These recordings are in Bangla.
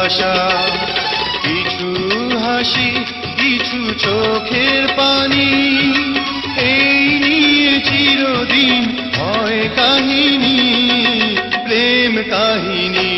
আশা। কিছু হাসি কিছু চোখের পানি, এই নিয়ে চিরদিন হয় কাহিনী, প্রেম কাহিনী।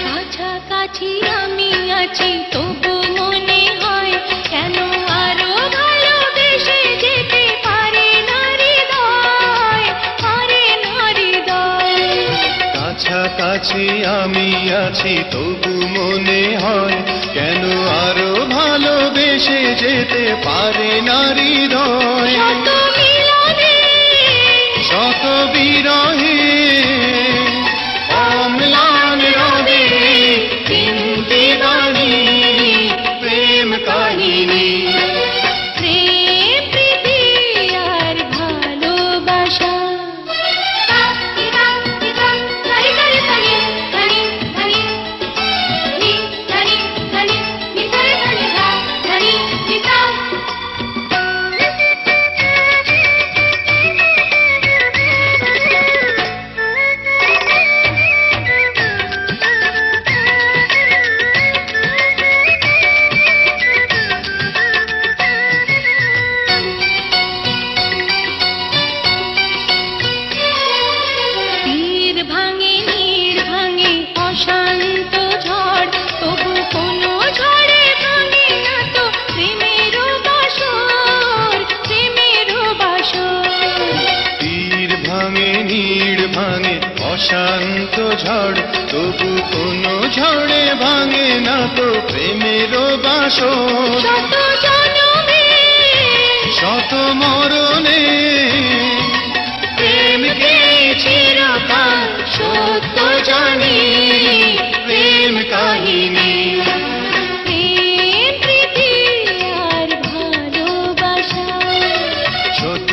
কাছাকাছি আমি আছি তবু মনে হয় কেন আরো ভালোবেসে যেতে পারে না হৃদয়, পারে না হৃদয়। কাছাকাছি আমি আছি তবু মনে হয় কেন আরো ভালোবেসে যেতে পারে না হৃদয়। শত মিলনে শত বিরহে অম্লান রবে তিনটি বাণী, প্রেম কাহিনী। প্রেম প্রীতি আর ভালোবাসা। ভাঙে নীড় ভাঙে অশান্ত ঝড়, তবু কোনো ঝড়ে ভাঙে না তো প্রেমের বাসর, প্রেমের বাসর। তীর ভাঙে নীড় ভাঙে অশান্ত ঝড়, তবু কোনো ঝড়ে ভাঙে না তো প্রেমের বাসর। শত জনমে শত মরণে প্রেমকে চিরকাল সত্য জানি, প্রেম কাহিনী। প্রেম প্রীতি আর ভালোবাসা। ছোট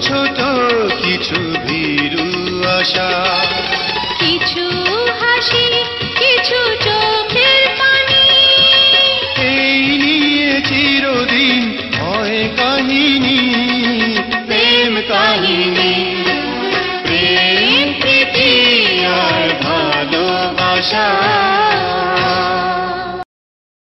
ছোট কিছু ভীরু আশা, কিছু হাসি কিছু চোখের পানি, এই নিয়ে চিরদিন হয় কাহিনী, প্রেম কাহিনী। প্রেম প্রীতি আর ভালোবাসা।